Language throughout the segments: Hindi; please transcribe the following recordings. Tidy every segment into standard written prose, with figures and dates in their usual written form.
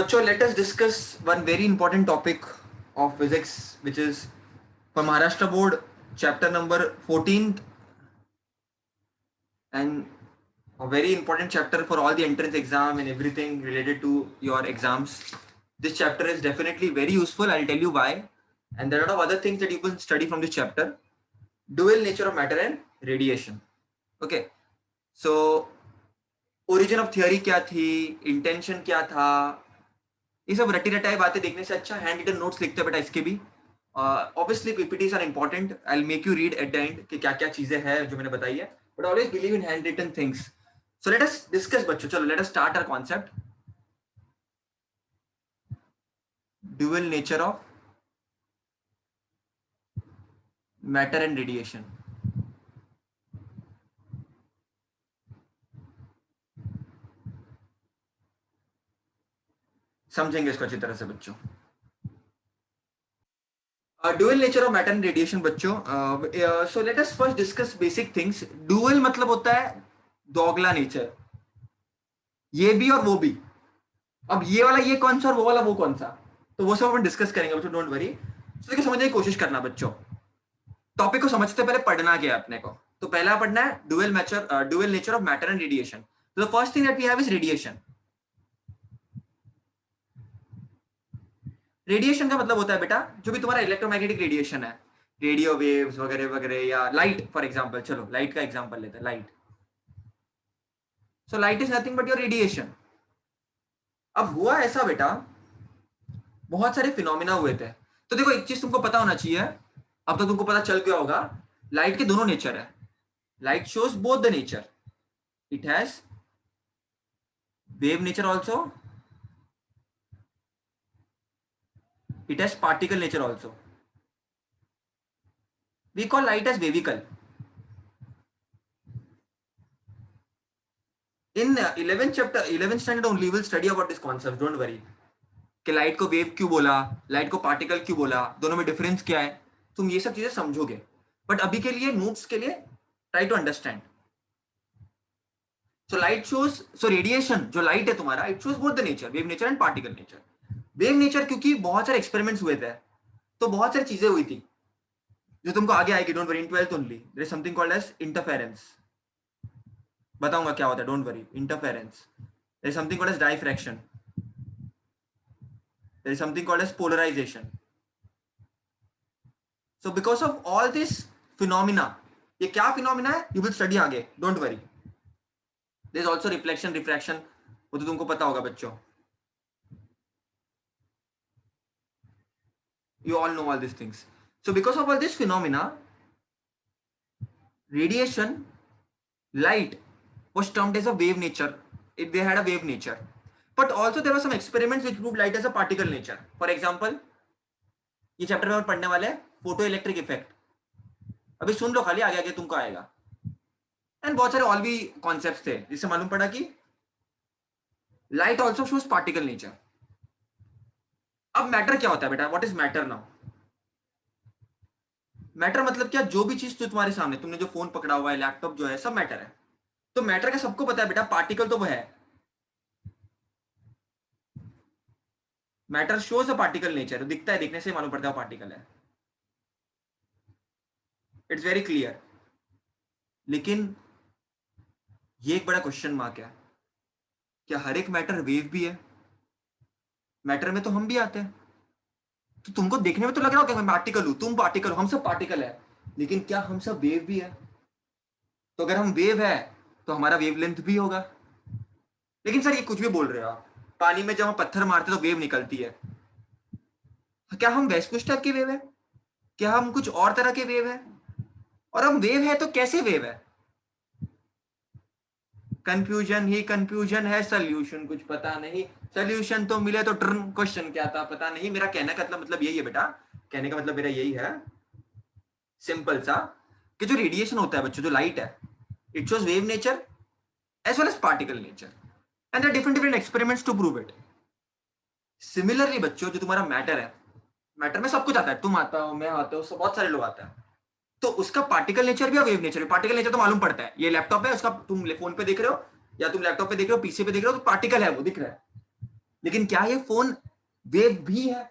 Bachcho, let us discuss one very important topic of physics, which is for Maharashtra Board, chapter number 14th, and a very important chapter for all the entrance exam and everything related to your exams. This chapter is definitely very useful. I'll tell you why. And there are a lot of other things that you can study from this chapter. Dual nature of matter and radiation. Okay. So, origin of theory क्या थी, intention क्या था, ये सब रटी रटाई बातें देखने से अच्छा हैंड रिटन नोट्स लिखते बेटा इसके भी. Obviously PPTs are important. I will make you read at the end कि क्या क्या चीजें हैं जो मैंने बताई है, but always believe in hand written things. So let us discuss बच्चों. चलो let us start our concept. Dual nature of matter and radiation. समझेंगे इसको अच्छी तरह से बच्चों. Dual nature of matter and radiation बच्चों. So let us first discuss basic things. Dual मतलब होता है दोगला नेचर, ये भी और वो भी. अब ये वाला ये कौन सा और वो वाला वो कौन सा, तो वो सब हम डिस्कस करेंगे बच्चों. Don't worry. तो देखिए समझने की कोशिश करना बच्चों. टॉपिक को समझते पहले पढ़ना क्या है अपने को. तो पहला पढ़ना है dual nature of matter and radiation. तो the first thing that we have is radiation. Radiation का मतलब होता है बेटा जो भी तुम्हारा इलेक्ट्रोमैग्नेटिक रेडिएशन है, रेडियो वेव्स वगैरह वगैरह, या लाइट फॉर एग्जांपल. चलो लाइट का एग्जांपल लेते हैं. Light. So light is nothing but your radiation. अब हुआ ऐसा बेटा, बहुत सारे फिनोमिना हुए थे. तो देखो एक चीज तुमको पता होना चाहिए, अब तो तुमको पता चल गया होगा, लाइट के दोनों नेचर है. Light shows both the nature. It has wave nature also, it has particle nature also. We call light as wavicle. In 11th chapter 11th standard only we will study about this concept. Don't worry कि लाइट को वेव क्यों बोला, लाइट को पार्टिकल क्यों बोला, दोनों में डिफरेंस क्या है, तुम ये सब चीजें समझोगे. बट अभी के लिए नोट्स के लिए try to understand. So light shows, so radiation जो लाइट है तुम्हारा, it shows both the nature, wave nature and particle nature. Wave nature क्योंकि बहुत सारे एक्सपेरिमेंट्स हुए थे, तो बहुत सारी चीजें हुई थी जो तुमको आगे आएगी. Don't worry. In 12th only there is something called as interference. बताऊंगा क्या होता है. Don't worry. Interference. There is something called as diffraction. There is something called as polarisation. So because of all this phenomena, ये क्या फिनोमिना है यू विल स्टडी आगे. Don't worry. There is also reflection, refraction, वो तो तुमको पता होगा बच्चों. You all know all these things. So because of all this phenomena, radiation, light was termed as a wave nature. They had a wave nature. But also there were some experiments which proved light as a particle nature. For example, ये चैप्टर में और पढ़ने वाले हैं फोटो इलेक्ट्रिक इफेक्ट. अभी सुन लो खाली, आगे आगे तुमको आएगा. एंड बहुत सारे और भी कॉन्सेप्ट्स थे जिससे मालूम पड़ा कि light also shows particle nature. अब मैटर क्या होता है बेटा? What is matter now? Matter मतलब क्या? जो भी चीज तो तुम्हारे सामने, तुमने जो फोन पकड़ा हुआ है, लैपटॉप जो है, सब मैटर है. तो मैटर का सबको पता है बेटा, पार्टिकल तो वो है. Matter shows a particle nature. दिखता है, दिखने से मालूम पड़ता है पार्टिकल है. It's very clear. लेकिन ये एक बड़ा क्वेश्चन मार्क है, क्या हर एक मैटर वेव भी है? मैटर में तो हम भी आते हैं. तो तुमको देखने में तो लग रहा होगा मैं पार्टिकल हूं, तुम पार्टिकल हो, हम सब पार्टिकल है. लेकिन क्या हम सब वेव भी है? तो अगर हम वेव है तो हमारा वेवलेंथ भी होगा. लेकिन सर ये कुछ भी बोल रहे हो आप. पानी में जब हम पत्थर मारते तो वेव निकलती है. क्या हम वेस्पुश टाइप के वेव है? क्या हम कुछ और तरह के वेव है? और हम वेव है तो कैसे वेव है? कंफ्यूजन ही कंफ्यूजन है, सोल्यूशन कुछ पता नहीं. सोल्यूशन तो मिले तो टर्न, क्वेश्चन क्या था पता नहीं. मेरा कहने का मतलब यही है बेटा, कहने का मतलब मेरा यही है सिंपल सा, कि जो रेडिएशन होता है बच्चों, जो लाइट है, it shows wave nature as well as particle nature, and there different different experiments to prove it. Similarly बच्चों, जो तुम्हारा मैटर है, मैटर में सब कुछ आता है. तुम आता हो, मैं आता हूँ, बहुत सारे लोग आता है. तो उसका पार्टिकल नेचर भी और वेव नेचर भी. पार्टिकल नेचर तो मालूम पड़ता है, ये लैपटॉप है, उसका तुम फोन पे देख रहे हो या तुम लैपटॉप पे देख रहे हो, पीसी पे देख रहे हो, तो पार्टिकल है, वो दिख रहा है. लेकिन क्या ये फोन वेव भी है?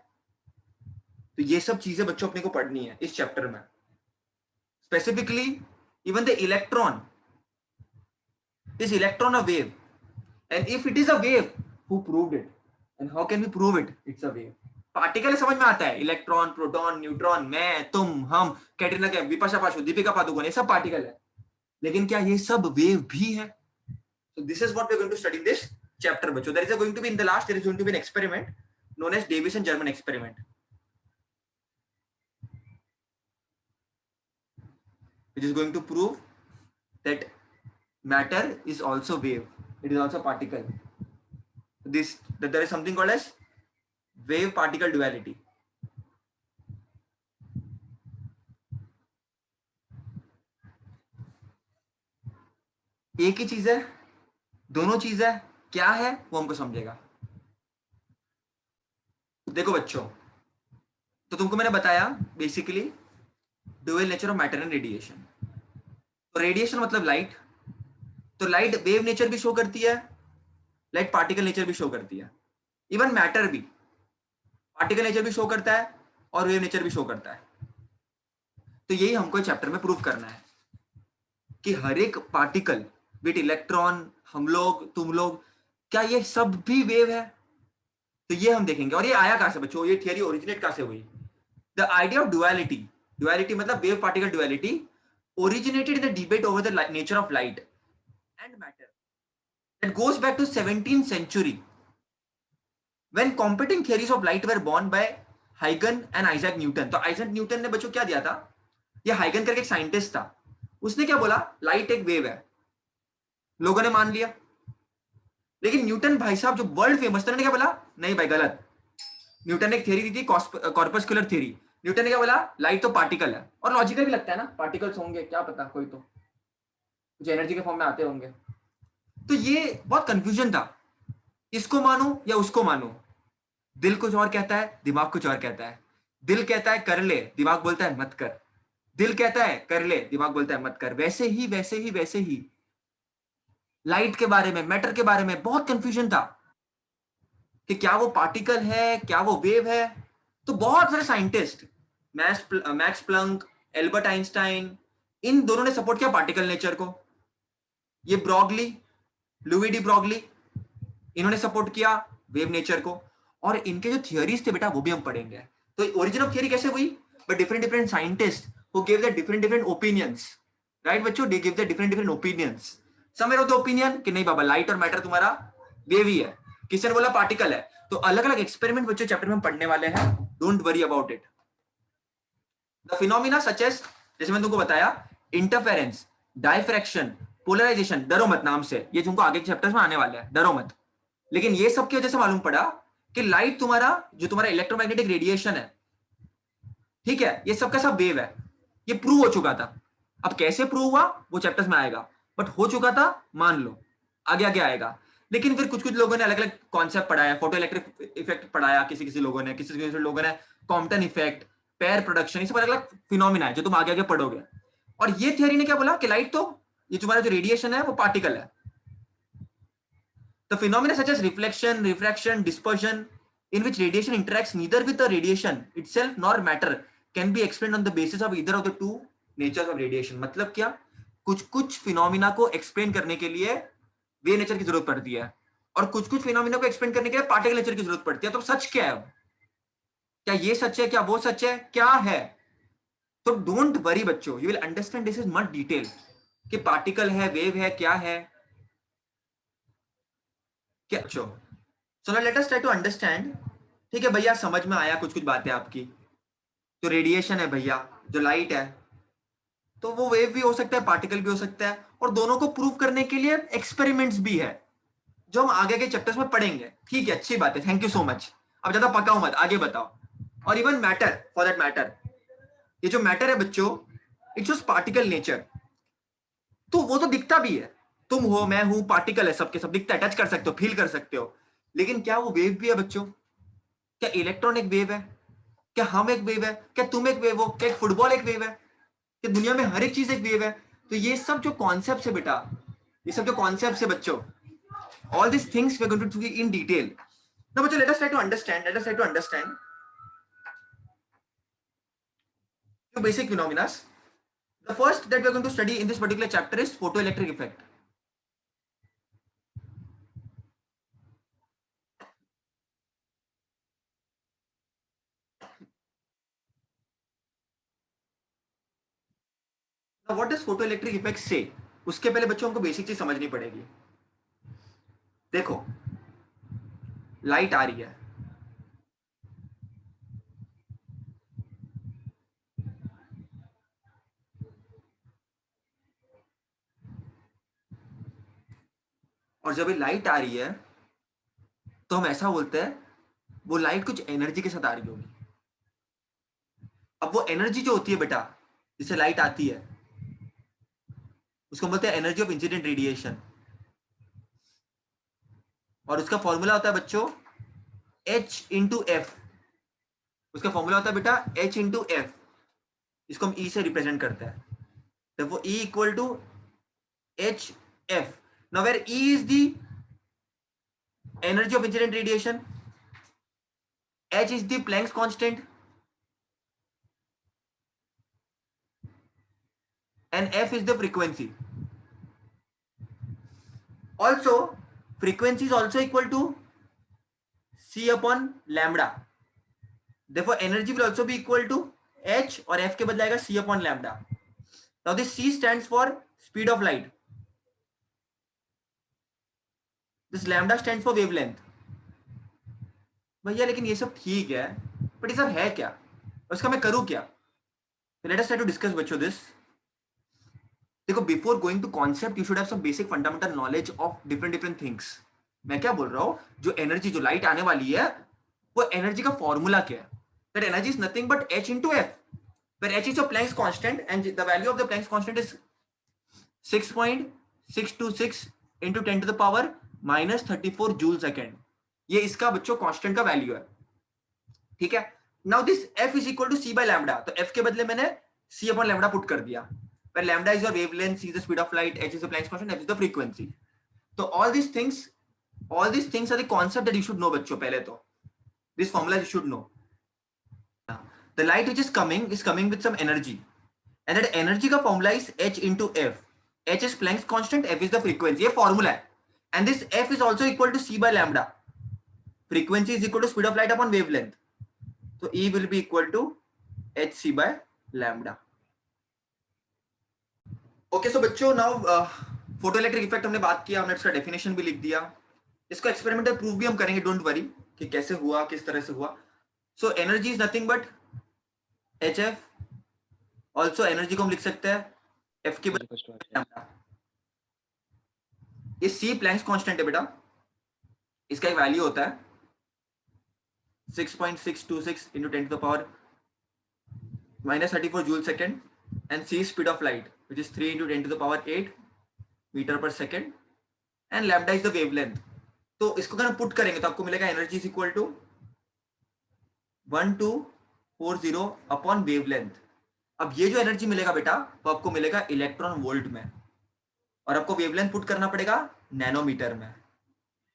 तो ये सब चीजें बच्चों अपने को पढ़नी है इस चैप्टर में. Specifically even the electron, is electron a wave? And if it is a wave, who proved it? And how can we prove it? It's a wave. Particle समझ में आता है, इलेक्ट्रॉन, प्रोटॉन, न्यूट्रॉन, मैं, तुम, हम, कैटरीना कैफ, विपाशा बासु, दीपिका पादुकोण, ये सब पार्टिकल है. लेकिन क्या ये सब वेव भी है? So this is what we are going to study in this chapter, बच्चों. There is going to be in the last, there is going to be an experiment known as Davis and German experiment, which is going to prove that matter is also wave. It is also particle. That there is something called as wave particle duality. एक ही चीज है, दोनों चीज है, क्या है वो हमको समझेगा. देखो बच्चों, तो तुमको मैंने बताया basically dual nature of matter and radiation. तो रेडिएशन मतलब लाइट. तो लाइट वेव नेचर भी शो करती है, लाइट पार्टिकल नेचर भी शो करती है. इवन मैटर भी पार्टिकल नेचर भी शो करता है और वेव नेचर भी शो करता है. तो यही हमको इस चैप्टर में प्रूव करना है कि हर एक पार्टिकल, विद इलेक्ट्रॉन, हम लोग, तुम लोग, क्या ये सब भी वेव है? तो ये हम देखेंगे. और ये आया कहां से बच्चों? ये थियरी ओरिजिनेट कहां से हुई? The idea of duality, duality मतलब wave particle duality, originated in the debate over the nature of light and matter. It goes back to 17th century when competing theories of light were born by Huygens and Isaac Newton. तो आइजैक न्यूटन ने बच्चों क्या दिया था? ये हाइगन करके एक साइंटिस्ट था, उसने क्या बोला? लाइट एक वेव है. लोगों ने मान लिया. लेकिन न्यूटन भाई साहब जो वर्ल्ड फेमस थे, क्या बोला? नहीं भाई गलत. न्यूटन ने एक थ्योरी दी थी, कॉर्पस्कुलर थ्योरी. न्यूटन ने क्या बोला? लाइट तो पार्टिकल है. और लॉजिकल भी लगता है ना, पार्टिकल्स होंगे, क्या पता, कोई तो कुछ एनर्जी के फॉर्म में आते होंगे. तो ये बहुत कंफ्यूजन था, इसको मानो या उसको मानो. दिल कुछ और कहता है, दिमाग कुछ और कहता है. दिल कहता है कर ले, दिमाग बोलता है मत कर. दिल कहता है कर ले, दिमाग बोलता है मत कर. वैसे ही लाइट के बारे में, मैटर के बारे में बहुत कंफ्यूजन था कि क्या वो पार्टिकल है, क्या वो वेव है. तो बहुत सारे scientist, Max Planck, Albert Einstein, इन दोनों ने सपोर्ट किया पार्टिकल नेचर को. ये ब्रॉगली, लुई डी ब्रॉगली, इन्होंने सपोर्ट किया वेव नेचर को. और इनके जो थियरीज थे बेटा वो भी हम पढ़ेंगे. तो ओरिजिन ऑफ थियरी कैसे हुई? But different scientist who give the different opinions. Right बच्चों, they give the different opinions. Some of the opinion कि नहीं बाबा लाइट और मैटर तुम्हारा वेव ही है, किसी ने बोला पार्टिकल है. तो अलग अलग एक्सपेरिमेंट बच्चों चैप्टर में हम पढ़ने वाले हैं. Don't worry about it. The phenomena such as, जैसे मैंने तुमको बताया, इंटरफेरेंस, डाइफ्रैक्शन, पोलराइजेशन. डरो मत नाम से, ये तुमको आगे के चैप्टर्स में आने वाले हैं, डरो मत. लेकिन ये सब की वजह से मालूम पड़ा कि लाइट तुम्हारा, जो तुम्हारा इलेक्ट्रोमैग्नेटिक रेडिएशन है, ठीक है, ये सब का सब वेव है. ये प्रूव हो चुका था. अब कैसे प्रूव हुआ वो चैप्टर्स में आएगा, बट हो चुका था, मान लो. आगे आगे आएगा. लेकिन फिर कुछ लोगों ने अलग अलग कॉन्सेप्ट पढ़ाया. फोटो इलेक्ट्रिक इफेक्ट पढ़ाया किसी लोगों ने, किसी लोगों ने कॉम्पटन इफेक्ट, पेयर प्रोडक्शन, ये सब अलग अलग फिनोमिना है जो तुम आगे आगे पढ़ोगे. और ये थियरी ने क्या बोला कि लाइट तो, ये तुम्हारा जो रेडिएशन है वो पार्टिकल है. The phenomena such as reflection, refraction, dispersion, in which radiation interacts neither with the radiation itself nor matter, can be explained on the basis of either of the two natures of radiation. मतलब क्या? कुछ फिनोमिना को एक्सप्लेन करने के लिए वेव नेचर की जरूरत पड़ती है, और कुछ फिनोमिना को एक्सप्लेन करने के लिए पार्टिकल नेचर की जरूरत पड़ती है. तो सच क्या है? क्या ये सच है, क्या वो सच है, क्या है? तो डोंट वरी बच्चों, you will understand this is much detail कि पार्टिकल है, वेव है, क्या है, क्या. So let us try to understand. ठीक है भैया, समझ में आया कुछ बातें आपकी. तो रेडिएशन है भैया, जो लाइट है, तो वो वेव भी हो सकता है, पार्टिकल भी हो सकता है. और दोनों को प्रूव करने के लिए एक्सपेरिमेंट्स भी है जो हम आगे के चैप्टर्स में पढ़ेंगे. ठीक है, अच्छी बात है, थैंक यू सो मच. अब ज्यादा पकाओ मत, आगे बताओ. और even matter, for that matter, ये जो मैटर है बच्चों, इट्स जस्ट पार्टिकल नेचर. तो वो तो दिखता भी है, तुम हो, मैं हूं, पार्टिकल है, सबके सब दिखता है, टच कर सकते हो, फील कर सकते हो. लेकिन क्या वो वेव भी है बच्चों? क्या इलेक्ट्रॉन एक वेव है? क्या हम एक वेव है? क्या तुम एक वेव हो? क्या एक फुटबॉल एक वेव है? क्या दुनिया में हर एक चीज एक वेव है? तो ये सब जो कॉन्सेप्ट है बेटा, ये सब जो कॉन्सेप्ट है बच्चों, all this things we are going to see in detail. Now bachcho, let us try to understand few basic phenomena. The first that we are going to study in this particular chapter is photoelectric effect. Now what does photoelectric effect say? उसके पहले बच्चों हमको बेसिक चीज समझनी पड़ेगी. देखो, लाइट आ रही है, और जब ये लाइट आ रही है तो हम ऐसा बोलते हैं वो लाइट कुछ एनर्जी के साथ आ रही होगी. अब वो एनर्जी जो होती है बेटा, जिससे लाइट आती है, उसको बोलते हैं एनर्जी ऑफ इंसिडेंट रेडिएशन. और उसका फॉर्मूला होता है बच्चों H इंटू एफ. उसका फॉर्मूला होता है बेटा H इंटू एफ. इसको हम E से रिप्रेजेंट करते हैं. Therefore E equal to HF. Now where E is the energy of incident radiation, H is the Planck's constant, and F is the frequency. Also, frequency is also equal to C upon lambda. Therefore, energy will also be equal to H और F के बदले आएगा C upon lambda. Now this C stands for speed of light. This lambda stands for wavelength. भैया लेकिन ये सब ठीक है, बट ये सब है क्या, उसका मैं करूँ क्या? Let us try to discuss बच्चों this. देखो, before going to concept you should have some basic fundamental knowledge of different things. मैं क्या बोल रहा हूँ, जो एनर्जी, जो लाइट आने वाली है, वो एनर्जी का फॉर्मूला क्या है? That energy is nothing but H into F, where H is your Planck's constant and the value of the Planck's constant is 6.626 into 10 to the power minus 34 joule second. ये इसका बच्चों कांस्टेंट का वैल्यू है. ठीक है. Now this F is equal to C by lambda. तो F के बदले मैंने C upon lambda पुट कर दिया. Where lambda is your wavelength, C is the speed of light, H is the Planck's constant, F is the frequency. So all these things are the concept that you should know बच्चों. पहले तो this formula you should know. The light which is coming with some energy, and that energy का formula is H into F. H is Planck's constant, F is the frequency. ये formula है. And this F is also equal to C by lambda. Frequency is equal to speed of light upon wavelength. So E will be equal to HC by lambda. Okay so बच्चों, नाउ फोटोइलेक्ट्रिक इफेक्ट हमने बात किया, हमने इसका डेफिनेशन भी लिख दिया. इसको एक्सपेरिमेंटल प्रूफ भी हम करेंगे, डोंट वरी, कि कैसे हुआ, किस तरह से हुआ. So energy is nothing but HF. Also energy को हम लिख सकते हैं F के बराबर. ये C प्लैंक्स कांस्टेंट है बेटा. इसका एक वैल्यू होता है 6.626 into 10 to the power minus 34 joule second, and C speed of light, which is 3 into 10 to the power 8 meter per second, and lambda is the wavelength. तो इसको अगर हम पुट करेंगे तो आपको मिलेगा energy is equal to 1240 upon wavelength. अब ये जो एनर्जी मिलेगा बेटा, वो आपको मिलेगा इलेक्ट्रॉन वोल्ट में, और आपको वेवलेंथ पुट करना पड़ेगा नैनोमीटर में.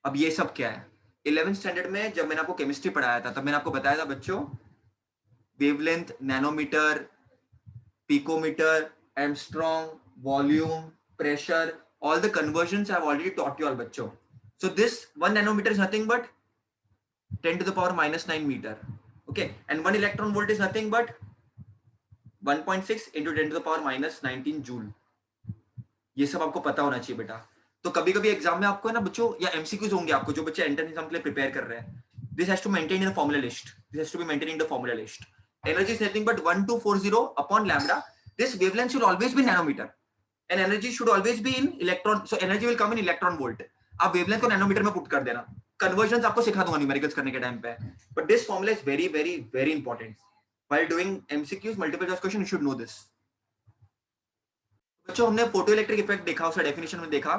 अब ये सब क्या है? 11th स्टैंडर्ड में जब मैंने आपको केमिस्ट्री पढ़ाया था, तब मैंने आपको बताया था बच्चों, wavelength, nanometre, picometre, angstrom, volume, pressure, all the conversions I have already taught you all बच्चों. So this 1 nanometer is nothing but 10 to the power minus 9 meter. Okay, and 1 electron volt is nothing but 1.6 into 10 to the power minus 19 joule. ये सब आपको पता होना चाहिए बेटा. तो कभी कभी एग्जाम में आपको है ना बच्चों, या एमसीक्यूज होंगे आपको, जो बच्चे एंट्रेंस एग्जाम के लिए प्रिपेयर कर रहे हैं. This has to maintain in the formula list. This has to be maintain in the formula list. Energy is nothing but 1240 upon lambda. This wavelength should always be nanometre, and energy should always be in electron, so energy will come in electron volt. आप वेवलेंथ को नैनोमीटर में पुट कर देना. कन्वर्जन्स आपको सिखा दूंगा न्यूमेरिकल्स करने के टाइम पे, but this formula is very very very important while doing MCQs, multiple choice question. You should know this. बच्चों, हमने फोटो इलेक्ट्रिक इफेक्ट देखा, उसका डेफिनेशन में देखा.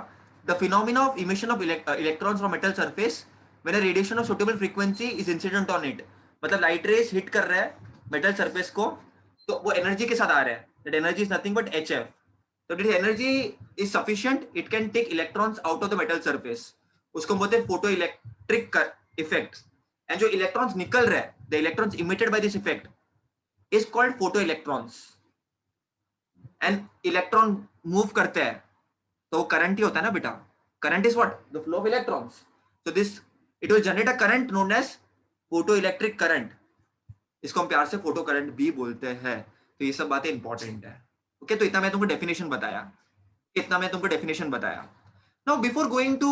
The phenomena of emission of electrons from metal surface when a radiation of suitable frequency is incident on it. मतलब लाइट रेज हिट कर रहा है मेटल सरफेस को, तो वो एनर्जी के साथ आ रहा है. That energy is nothing but HF. So this energy is sufficient, it can take electrons out of the metal surface. उसको बोलते हैं फोटो इलेक्ट्रिक इफेक्ट, एंड जो इलेक्ट्रॉन्स निकल रहे हैं, the electrons emitted by this effect is called photo electrons. And electron move करते हैं तो करंट ही होता है ना बेटा, current is what, the flow of electrons, so this it will generate a current known as photo electric current, इसको हम प्यार से फोटो करंट भी बोलते हैं। तो ये सब बातें इंपॉर्टेंट है। ओके, तो इतना मैं तुमको डेफिनेशन बताया, इतना मैं तुमको डेफिनेशन बताया। Now before going to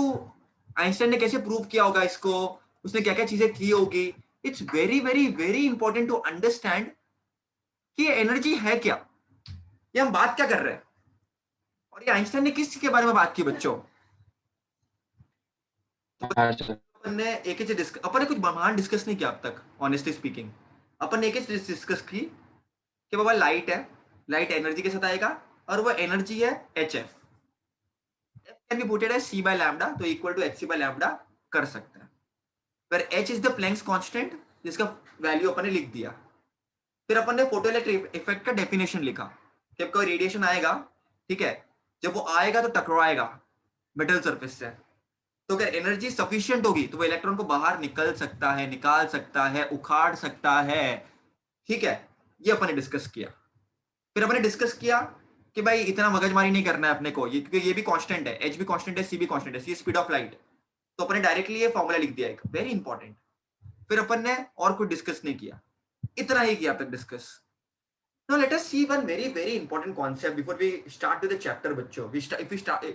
Einstein ने कैसे प्रूव किया होगा इसको, उसने क्या क्या चीजें की होगी, it's very very very important to understand कि एनर्जी है क्या, ये हम बात क्या कर रहे हैं, और ये आइंस्टाइन ने किस के बारे में बात की बच्चों। हाँ सर। अपन ने एक ही चीज अपन ने कुछ महान डिस्कस नहीं किया अब तक, ऑनेस्टली स्पीकिंग। अपन ने एक ही चीज डिस्कस की कि बाबा लाइट है, लाइट एनर्जी के साथ आएगा, और वो एनर्जी है H F, can be putted as C by lambda, तो equal to H C by lambda कर सकते हैं, पर H is the Planck's constant जिसका वैल्यू अपन ने लिख दिया। फिर अपन ने फोटोइलेक्ट्रिक इफेक्ट का डेफिनेशन लिखा कि कोई रेडिएशन आएगा, ठीक है, जब वो आएगा तो टकराएगा मेटल सरफेस से, तो अगर एनर्जी सफिशिएंट होगी तो वो इलेक्ट्रॉन को बाहर निकल सकता है, निकाल सकता है, उखाड़ सकता है, ठीक है। ये अपन ने डिस्कस किया। फिर अपन ने डिस्कस किया कि भाई इतना मगजमारी नहीं करना है अपने को, ये क्योंकि ये भी कांस्टेंट है, एच भी कांस्टेंट है, सी भी कांस्टेंट है, सी स्पीड ऑफ लाइट, तो अपन ने डायरेक्टली ये फॉर्मूला लिख दिया एक वेरी इंपॉर्टेंट। फिर अपन ने और कुछ डिस्कस नहीं किया, इतना ही किया अब तक discuss. Now let us see one very very important concept before we start with the chapter बच्चों।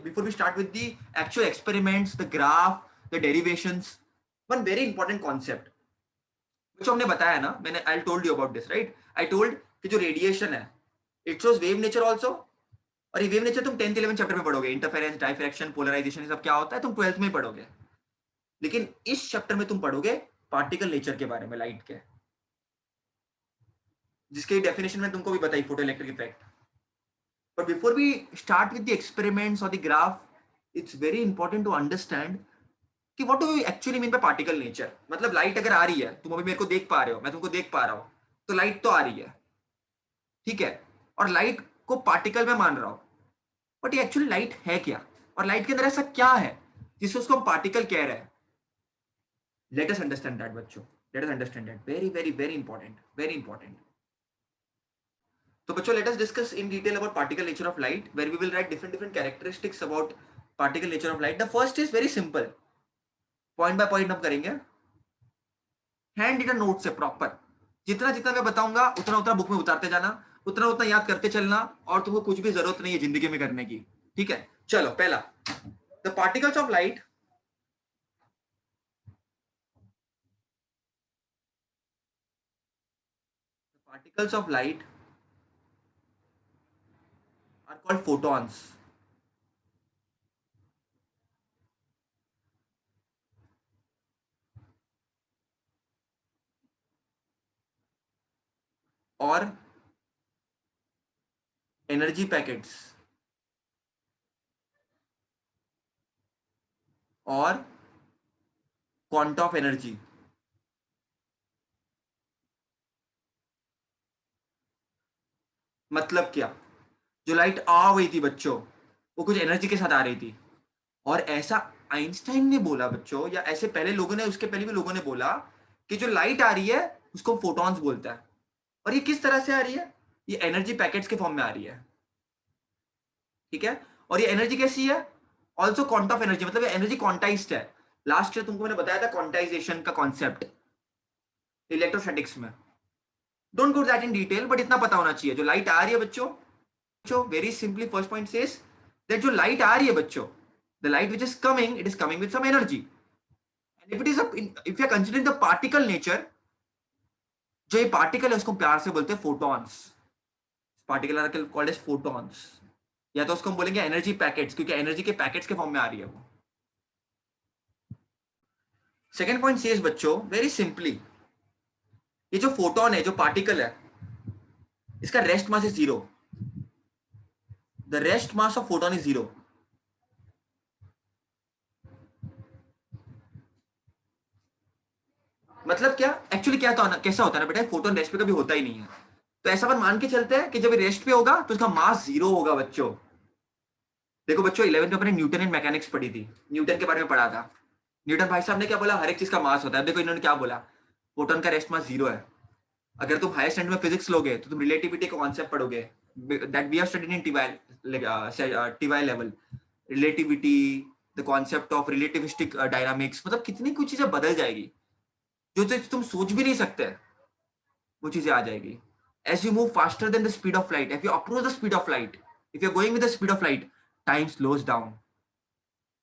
Before we start with the actual experiments, the graph, the derivations, one very important concept बच्चों हमने बताया ना, मैंने I told you about this right, I told कि जो रेडिएशन है it shows wave nature also, और ये वेव नेचर तुम 10th 11th चैप्टर में पढ़ोगे, इंटरफेरेंस, डाइफ्रैक्शन, पोलराइजेशन, ये सब क्या होता है तुम 12th में ही पढ़ोगे, लेकिन इस चैप्टर में तुम पढ़ोगे पार्टिकल नेचर के बारे में, लाइट के, जिसके डेफिनेशन में तुमको भी बताई, photo electric effect. But before we start with the experiments or the graph, it's very important to understand कि what do we actually mean by particle nature। मतलब लाइट अगर आ रही है, तुम अभी मेरे को देख पा रहे हो, मैं तुमको देख पा रहा हूं, तो लाइट तो आ रही है, ठीक है, और लाइट को पार्टिकल में मान रहा हूं, बट ये एक्चुअली लाइट है क्या, और लाइट के अंदर ऐसा क्या है जिससे उसको हम पार्टिकल कह रहे हैं। लेट अस अंडरस्टैंड दैट बच्चों, let us understand that, very very very important, very important. So, Bacho, let us discuss in detail about particle nature of light, where we will write different characteristics about particle nature of light. The first is very simple, point by point हम करेंगे, हैंड रिटन नोट से प्रॉपर, जितना जितना मैं बताऊंगा उतना उतना बुक में उतारते जाना, उतना उतना याद करते चलना, और तुमको कुछ भी जरूरत नहीं है जिंदगी में करने की, ठीक है। चलो पहला, the particles of light, particles of light are called photons, और एनर्जी पैकेट्स, और क्वांटा ऑफ एनर्जी। मतलब क्या, जो लाइट आ रही थी बच्चों, वो कुछ एनर्जी के साथ आ रही थी, और ऐसा आइंस्टाइन ने बोला बच्चों, या ऐसे पहले लोगों ने, उसके पहले भी लोगों ने बोला कि जो लाइट आ रही है उसको फोटॉन्स बोलता है, और ये किस तरह से आ रही है, ये एनर्जी पैकेट्स के फॉर्म में आ रही है, ठीक है। और ये एनर्जी कैसी है, ऑल्सो क्वांटा ऑफ एनर्जी, मतलब एनर्जी क्वांटाइज्ड है। लास्ट ईयर तुमको मैंने बताया था क्वांटाइजेशन का कॉन्सेप्ट इलेक्ट्रोस्टैटिक्स में, don't go that in detail, but इतना पता होना चाहिए, जो लाइट आ रही है बच्चों, very simply first point says that जो लाइट आ रही है बच्चों, the light which is coming, it is coming with some energy, and if it is if you are considering the particle nature, जो ये पार्टिकल है उसको प्यार से बोलते हैं photons, particle are called as photons, या तो उसको हम बोलेंगे एनर्जी पैकेट्स, क्योंकि एनर्जी के पैकेट्स के फॉर्म में आ रही है वो। सेकेंड पॉइंट सेज बच्चों वेरी सिंपली, ये जो फोटोन है, जो पार्टिकल है, इसका rest mass is zero, the rest mass of photon is zero. मतलब क्या, एक्चुअली क्या तो कैसा होता है ना बेटा, फोटोन रेस्ट पे कभी होता ही नहीं है, तो ऐसा अपन मान के चलते हैं कि जब रेस्ट पे होगा तो इसका मास जीरो होगा बच्चों। देखो बच्चों 11th में अपने न्यूटन एंड मैकेनिक्स पढ़ी थी, न्यूटन के बारे में पढ़ा था, न्यूटन भाई साहब ने क्या बोला, हर एक चीज का मास होता है। देखो इन्होंने क्या बोला, फोटोन का रेस्ट मास 0 है। अगर तुम हायर स्टैंडर्ड में फिजिक्स लोगे तो तुम रिलेटिविटी का कॉन्सेप्ट पढ़ोगे, that we have studied in TY level. Relativity, the concept of relativistic dynamics, मतलब कितनी कुछ चीजें बदल जाएगी, जो चीज तुम सोच भी नहीं सकते वो चीजें आ जाएगी। As you move faster than the speed of light, if you approach the speed of light, if you're going with the speed of light, time slows down,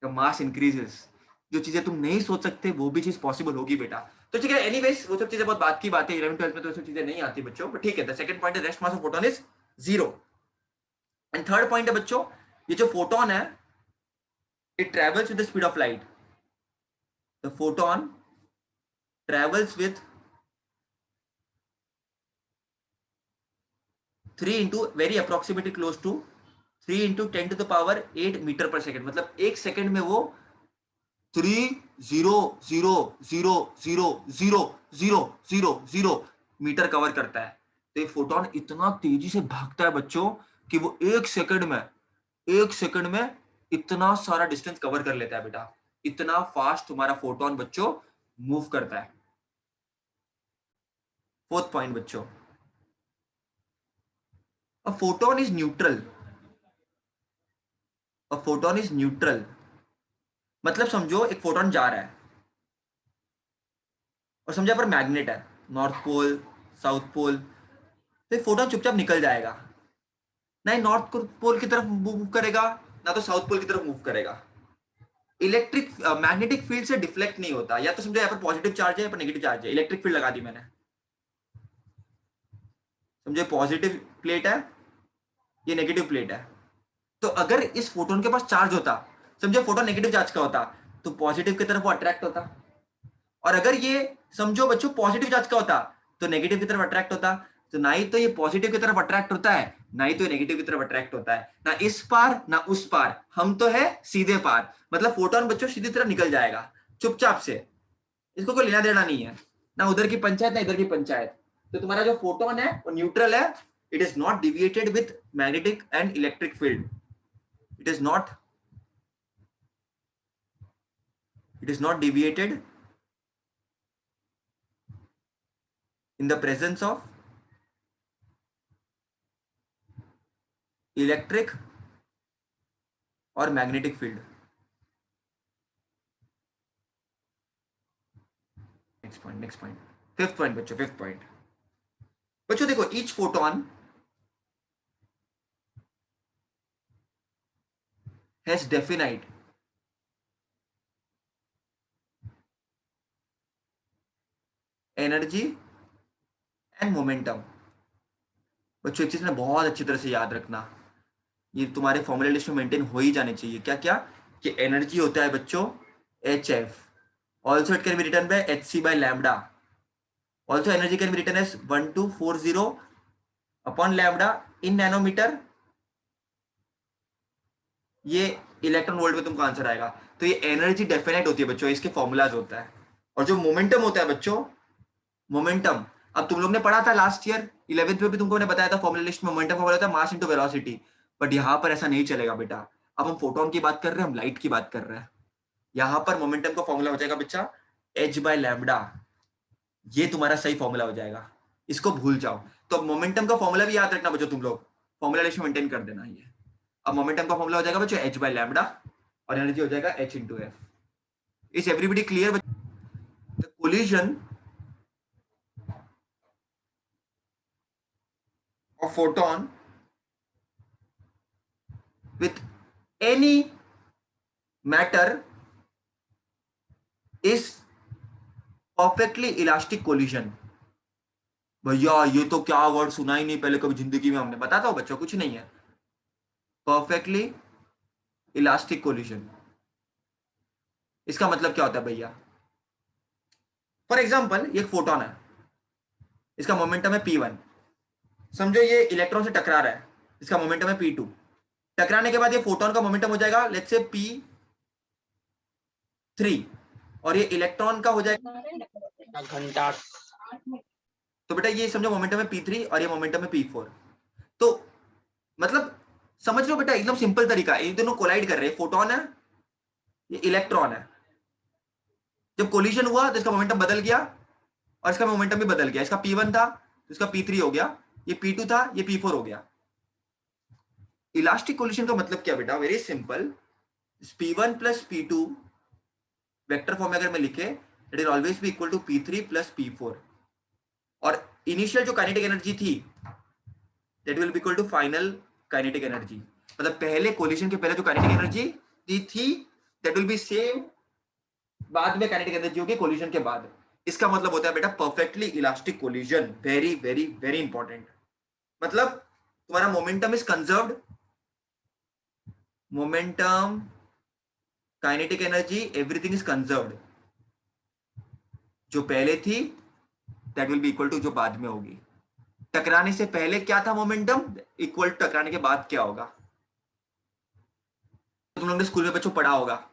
the mass increases. जो चीजें तुम नहीं सोच सकते वो भी चीज पॉसिबल होगी बेटा। तो ठीक है, एनीवेज वो सब चीजें बहुत बात की बात है, 11 12 में तो सब चीजें नहीं आती बच्चों, पर ठीक है। द सेकंड पॉइंट है rest mass of photon is 0। And third point है बच्चों, ये जो फोटोन है it travels with the speed of light. The photon travels with 3 into very approximately close to 3 into 10 to the power 8 metre पर सेकेंड। मतलब एक सेकेंड में वो 3,0,0,0,0,0,0 मीटर कवर करता है। तो ये फोटोन इतना तेजी से भागता है बच्चों कि वो एक सेकंड में इतना सारा डिस्टेंस कवर कर लेता है बेटा। इतना फास्ट तुम्हारा फोटोन बच्चों मूव करता है। फोर्थ पॉइंट बच्चों, a photon is neutral. A photon is neutral मतलब समझो एक फोटोन जा रहा है और समझो पर मैग्नेट है, नॉर्थ पोल साउथ पोल, तो फोटोन चुपचाप निकल जाएगा। ना ही नॉर्थ पोल की तरफ मूव करेगा ना तो साउथ पोल की तरफ मूव करेगा। इलेक्ट्रिक मैग्नेटिक फील्ड से डिफ्लेक्ट नहीं होता। या तो समझो यहाँ पर पॉजिटिव चार्ज है, यहाँ पर नेगेटिव चार्ज है, इलेक्ट्रिक फील्ड लगा दी मैंने, समझो पॉजिटिव प्लेट है, ये नेगेटिव प्लेट है। तो अगर इस फोटोन के पास चार्ज होता, समझो फोटोन नेगेटिव चार्ज का होता, तो पॉजिटिव की तरफ वो अट्रैक्ट होता। और अगर ये समझो बच्चों पॉजिटिव चार्ज का होता तो नेगेटिव की तरफ अट्रैक्ट होता। तो ना ही तो ये पॉजिटिव की तरफ अट्रैक्ट होता है ना ही तो ये नेगेटिव की तरफ अट्रैक्ट होता है, ना इस पार ना उस पार, हम तो है सीधे पार। मतलब फोटोन बच्चों सीधी तरफ निकल जाएगा चुपचाप से, इसको कोई लेना देना नहीं है, ना उधर की पंचायत ना इधर की पंचायत। तो तुम्हारा जो फोटोन है वो न्यूट्रल है। It is not deviated with magnetic and electric field. It is not deviated in the presence of electric और magnetic field. Next point fifth point बच्चों, फिफ्थ पॉइंट बच्चों देखो, each photon has definite energy and momentum. बच्चों एक चीज ना बहुत अच्छी तरह से याद रखना, ये तुम्हारे फॉर्मूला लिस्ट में मेंटेन हो ही जाने चाहिए। क्या क्या, कि एनर्जी होता है बच्चों H F, also it can be written by H C by lambda, also energy can be written as 1240 upon lambda in nanometre. ये इलेक्ट्रॉन वोल्ट में तुमको आंसर आएगा। तो ये एनर्जी डेफिनेट होती है बच्चों, इसके फॉर्मूलाज होता है। और जो मोमेंटम होता है बच्चों, मोमेंटम अब तुम लोग ने पढ़ा था लास्ट ईयर 11th में भी, तुमको मैंने बताया था फॉर्मूला लिस्ट में मोमेंटम का बोला था मास इनटू वेलोसिटी। बट यहाँ पर ऐसा नहीं चलेगा बेटा। अब हम फोटोन की बात कर रहे हैं, हम लाइट की बात कर रहे हैं। यहाँ पर मोमेंटम का फॉर्मूला हो जाएगा बच्चा एच बाय लैम्डा। ये तुम्हारा सही फॉर्मूला हो जाएगा, इसको भूल जाओ। तो मोमेंटम का फॉर्मूला भी याद रखना बच्चों, तुम लोग फॉर्मूला लिस्ट में मेंटेन कर देना। ये अब मोमेंटम का फॉर्मूला हो जाएगा बच्चों एच बाय लैम्डा और एनर्जी हो जाएगा H into F. Is everybody clear? The collision of photon with any matter is perfectly elastic collision। भैया ये तो क्या वर्ड सुना ही नहीं पहले कभी जिंदगी में हमने। बताता हूं बच्चों, कुछ नहीं है, परफेक्टली इलास्टिक कोलिजन। इसका मतलब क्या होता है भैया? फॉर एग्जाम्पल ये एक फोटोन है, इसका मोमेंटम है p1। समझो ये इलेक्ट्रॉन से टकरा रहा है, इसका मोमेंटम है p2। टकराने के बाद ये फोटोन का मोमेंटम हो जाएगा लेट्स से p3 और ये इलेक्ट्रॉन का हो जाएगा घंटा। तो बेटा ये समझो मोमेंटम है p3 और ये मोमेंटम है p4। तो मतलब समझ लो बेटा, एकदम सिंपल तरीका, ये दोनों कोलाइड कर रहे हैं। फोटोन है, ये इलेक्ट्रॉन है, जब कोलिजन हुआ तो इसका मोमेंटम बदल गया और इसका मोमेंटम भी बदल गया। इसका P1 था तो इसका P3 हो गया, ये P2 था ये P4 हो गया। इलास्टिक कोलिजन का मतलब क्या बेटा? Very simple, P1 plus P2 vector form में अगर मैं लिखे, it is always be equal to P3 plus P4। और इनिशियल जो काइनेटिक एनर्जी थी that will be equal to final kinetic energy. मतलब पहले कोलिजन के पहले जो काइनेटिक एनर्जी दी थी दैट विल बी सेम बाद में काइनेटिक एनर्जी होगी कोलिजन के बाद। इसका मतलब होता है बेटा perfectly elastic collision. Very very very important. मतलब तुम्हारा momentum is conserved, momentum, kinetic energy, everything is conserved. जो पहले थी that will be equal to जो बाद में होगी। टकराने से पहले क्या था मोमेंटम, इक्वल टकराने के बाद क्या होगा। तुम लोगों ने स्कूल में बच्चों पढ़ा होगा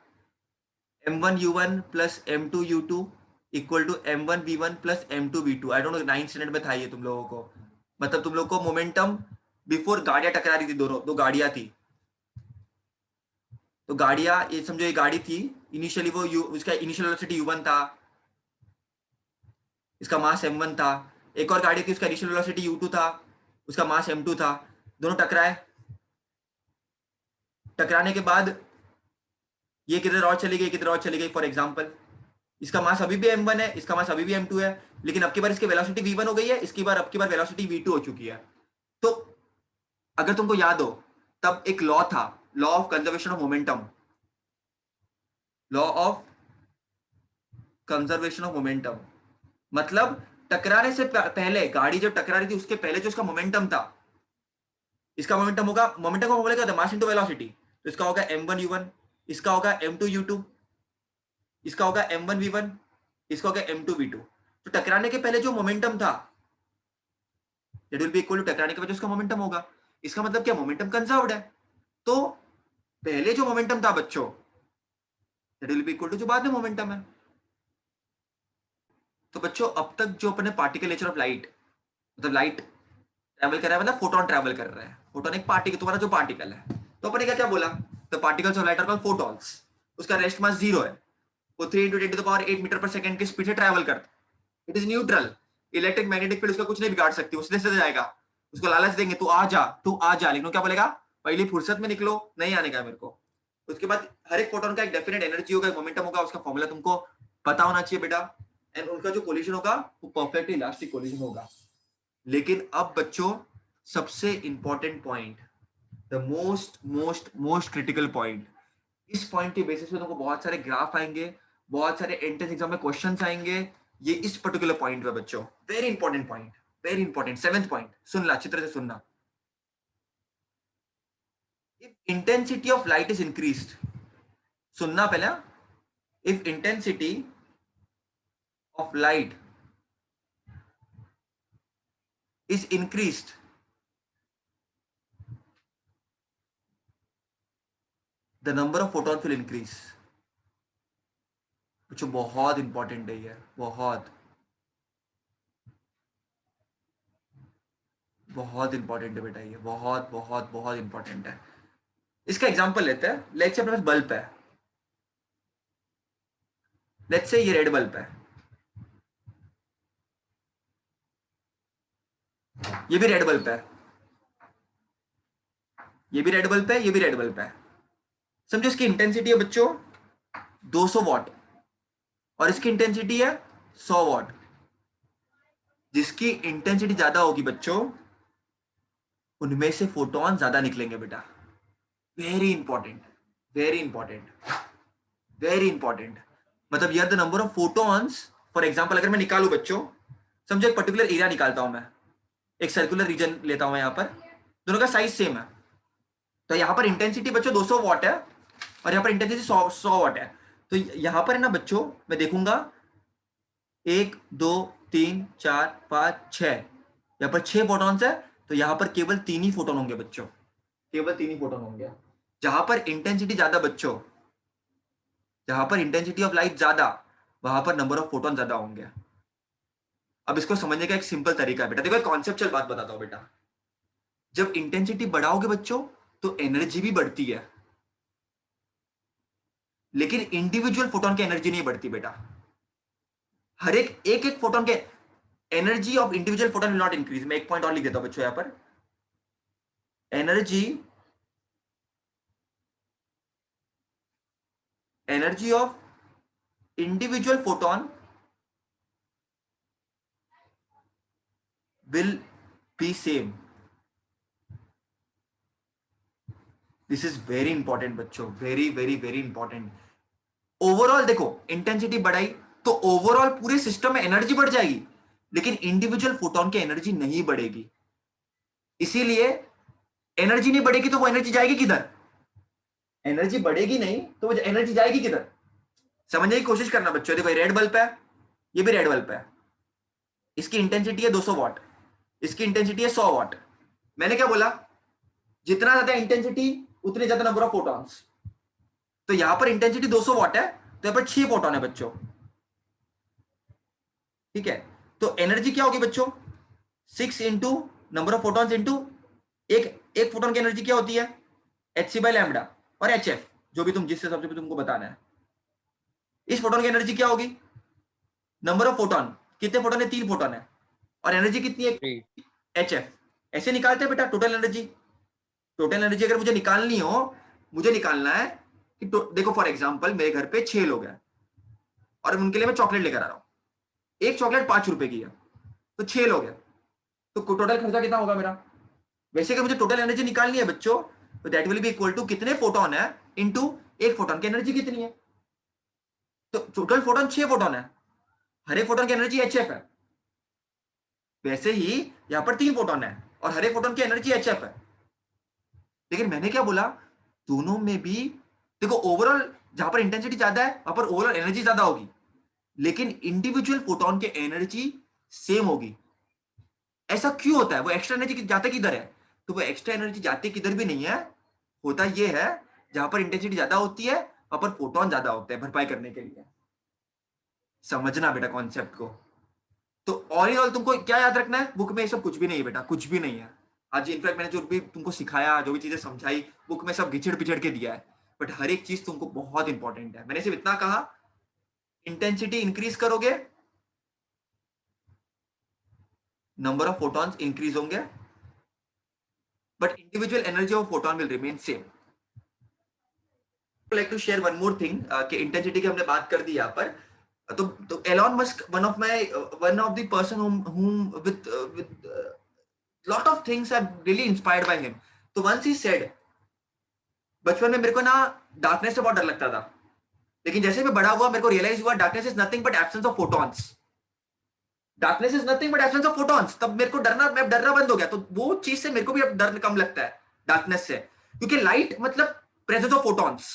m1u1 plus m2u2 equal to m1v1 plus m2v2। I don't know 9th standard में था ये तुम लोगों को। मतलब तुम लोग को मोमेंटम बिफोर गाड़ियां टकरा रही थी, दोनों दो गाड़ियां थी, तो गाड़ियां, ये समझो ये गाड़ी थी, इनिशियली वो उसका इनिशियल वेलोसिटी u1 था, इसका मास m1 था। एक और गाड़ी थी उसका इनिशियल वेलोसिटी u2 था, उसका मास m2 था। दोनों टकराए, टकराने के बाद ये किधर और चली गई, किधर और चली गई। फॉर एग्जांपल इसका मास अभी भी m1 है, इसका मास अभी भी m2 है, लेकिन अब की बार इसकी वेलोसिटी v1 हो गई है, इसकी बार अब की बार वेलोसिटी v2 हो चुकी है। तो अगर तुमको याद हो तब एक लॉ था, law of conservation of momentum, law of conservation of momentum. मतलब टकराने से पहले, गाड़ी जब टकरा रही थी उसके पहले जो इसका मोमेंटम था, इसका मोमेंटम होगा, मोमेंटम का फॉर्मूला क्या था, मास इनटू वेलोसिटी। तो इसका होगा m1u1, इसका होगा m2u2, इसका होगा m1v1, इसका होगा m2v2। तो टकराने के पहले जो मोमेंटम था that will be equal to टकराने के बाद जो उसका मोमेंटम होगा। इसका मतलब क्या, मोमेंटम कंजर्व्ड है। तो पहले जो मोमेंटम था बच्चों that will be equal to जो बाद में मोमेंटम है। तो बच्चों अब तक जो अपने पार्टिकल नेचर ऑफ लाइट, मतलब लाइट ट्रैवल कर रहा है, मतलब फोटोन ट्रैवल कर रहा है। फोटोन एक पार्टिकल, तुम्हारा जो पार्टिकल है, तो अपने क्या क्या बोला, the particles of light are called photons. उसका रेस्ट मास 0 है, वो 3 × 10⁸ मीटर पर सेकंड की स्पीड से ट्रैवल करता है। It is neutral, electric magnetic field उसका कुछ नहीं बिगाड़ सकती, वो सीधे सीधे जाएगा। उसको लालच देंगे तू आ जा, तू आ जा, लेकिन क्या बोलेगा, पहली फुर्सत में निकलो, नहीं आने का मेरे को। उसके बाद हर एक फोटोन का एक डेफिनेट एनर्जी होगा, मोमेंटम होगा, उसका फॉर्मूला तुमको पता होना चाहिए बेटा। एंड उनका जो कोलिजन होगा वो परफेक्ट इलास्टिक कोलिजन होगा। लेकिन अब बच्चों सबसे important point, the most most most critical point, इस पॉइंट के बेसिस पे तुमको बहुत सारे ग्राफ आएंगे, बहुत सारे एंट्रेंस एग्जाम में क्वेश्चंस आएंगे। ये इस पर्टिकुलर पॉइंट पे बच्चों very important point, very important 7th point, सुन ला, चित्र से सुनना। If intensity of light is increased, सुनना पहले, if intensity of light is increased, the number of photons will increase। बच्चों बहुत इंपॉर्टेंट है ये, बहुत बहुत इंपॉर्टेंट है बेटा, ये बहुत बहुत बहुत इंपॉर्टेंट है। इसका एग्जांपल लेते हैं। लेट्स से अपने पास बल्ब है, लेट्स से ये रेड बल्ब है, ये भी रेड बल्ब है, ये भी रेड बल्ब है, ये भी रेड बल्ब है। समझो इसकी इंटेंसिटी है बच्चों 200 वॉट और इसकी इंटेंसिटी है 100 वॉट। जिसकी इंटेंसिटी ज्यादा होगी बच्चों उनमें से फोटोन ज्यादा निकलेंगे बेटा। Very important, very important, very important. मतलब यार the number of photons, for example अगर मैं निकालू बच्चों, समझो एक पर्टिकुलर एरिया निकालता हूं मैं, एक सर्कुलर रीजन लेता हूं, यहाँ पर दोनों का साइज सेम है, तो यहाँ पर इंटेंसिटी बच्चों 200 वॉट है और यहाँ पर इंटेंसिटी 100 वॉट है। तो यहाँ पर है ना बच्चों, मैं देखूंगा 1 2 3 4 5 6, यहाँ पर 6 फोटॉन्स है, तो यहाँ पर केवल 3 ही फोटोन होंगे बच्चों, केवल 3 ही फोटोन होंगे। जहां पर इंटेंसिटी ज्यादा बच्चों, जहां पर इंटेंसिटी ऑफ लाइट ज्यादा, वहां पर नंबर ऑफ फोटोन ज्यादा होंगे। अब इसको समझने का एक सिंपल तरीका है बेटा, देखो एक कॉन्सेप्चुअल बात बताता हूं बेटा। जब इंटेंसिटी बढ़ाओगे बच्चों तो एनर्जी भी बढ़ती है, लेकिन इंडिविजुअल फोटोन की एनर्जी नहीं बढ़ती बेटा। हर एक एक फोटोन के energy of individual photon will not increase. मैं एक पॉइंट और लिख देता हूं बच्चों यहां पर, energy of individual photon will be same. This is very important बच्चों, very very very important. Overall देखो, इंटेंसिटी बढ़ाई तो ओवरऑल पूरे सिस्टम में एनर्जी बढ़ जाएगी, लेकिन इंडिविजुअल फोटोन की एनर्जी नहीं बढ़ेगी। इसीलिए एनर्जी नहीं बढ़ेगी तो वो एनर्जी जाएगी किधर? एनर्जी बढ़ेगी नहीं तो वो एनर्जी जाएगी किधर? समझने की कोशिश करना बच्चों। देखो रेड बल्ब है, ये भी रेड बल्ब है, इसकी इंटेंसिटी है 200 वॉट, इसकी इंटेंसिटी है 100 वॉट। मैंने क्या बोला? जितना ज्यादा इंटेंसिटी उतने ज्यादा नंबर ऑफ फोटॉन्स। तो यहां पर इंटेंसिटी 200 वॉट है, तो यहां पर 6 फोटॉन है बच्चों। ठीक है, तो एनर्जी क्या होगी बच्चों? 6 into number of photons into एक फोटोन की एनर्जी क्या होती है? एच सी बाई लैम्बडा और एच एफ, जो भी तुम जिस हिसाब से तुमको बताना है। इस फोटोन की एनर्जी क्या होगी? नंबर ऑफ फोटोन, कितने फोटोन है? 3 फोटोन है, और एनर्जी कितनी है? H F. ऐसे निकालते हैं बेटा टोटल एनर्जी। टोटल एनर्जी अगर मुझे निकालनी हो, मुझे निकालना है कि देखो फॉर एग्जांपल मेरे घर पे 6 लोग हैं और उनके लिए मैं चॉकलेट लेकर आ रहा हूं। एक चॉकलेट 5 रुपए की है, तो 6 लोग हैं, तो टोटल खर्चा कितना होगा मेरा? वैसे अगर मुझे टोटल एनर्जी निकालनी है बच्चों, तो that will be equal to कितने फोटोन है इनटू एक फोटोन की एनर्जी कितनी है। तो टोटल फोटोन 6 फोटोन है, हर एक फोटोन की एनर्जी एच एफ है। वैसे ही यहां पर 3 फोटोन है और हर एक फोटोन की एनर्जी एच एफ है। लेकिन मैंने क्या बोला? दोनों में भी देखो ओवरऑल जहां पर इंटेंसिटी ज्यादा है वहां पर ओवरऑल एनर्जी ज्यादा होगी, लेकिन इंडिविजुअल फोटोन की एनर्जी सेम होगी। ऐसा क्यों होता है? वो एक्स्ट्रा एनर्जी जाते किधर है? तो वो एक्स्ट्रा एनर्जी जाते किधर भी नहीं है, होता ये है जहां पर इंटेंसिटी ज्यादा होती है वहां पर फोटोन ज्यादा होते हैं भरपाई करने के लिए। समझना बेटा कॉन्सेप्ट को। तो ऑल इन ऑल तुमको क्या याद रखना है? बुक में ये सब कुछ भी नहीं है बेटा, कुछ भी नहीं है। आज इनफैक्ट मैंने जो भी तुमको सिखाया, जो भी चीजें समझाई, बुक में सब घिचड़ पिछड़ के दिया है, बट हर एक चीज तुमको बहुत इंपॉर्टेंट है। मैंने सिर्फ इतना कहा, इंटेंसिटी इंक्रीज करोगे नंबर ऑफ फोटॉन्स इंक्रीज होंगे, but individual energy of photon will remain same. Like to share one more thing कि इंटेंसिटी की हमने बात कर दी यहाँ पर। तो Elon Musk one of the person whom with lot of things are really inspired by him. तो once he said, बचपन में मेरे को ना डार्कनेस से बहुत डर लगता था, लेकिन जैसे मैं बड़ा हुआ मेरे को रियलाइज हुआ darkness is nothing but absence of photons. Darkness is nothing but absence of photons. तब मेरे को मैं डरना बंद हो गया। तो वो चीज से मेरे को भी अब डर कम लगता है डार्कनेस से, क्योंकि लाइट मतलब presence of photons.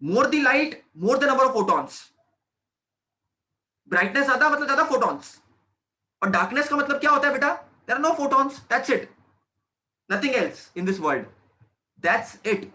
More the light more the number of photons. Brightness ज्यादा मतलब ज्यादा फोटॉन्स, और डार्कनेस का मतलब क्या होता है बेटा? There are no photons, that's it, nothing else in this world, that's it.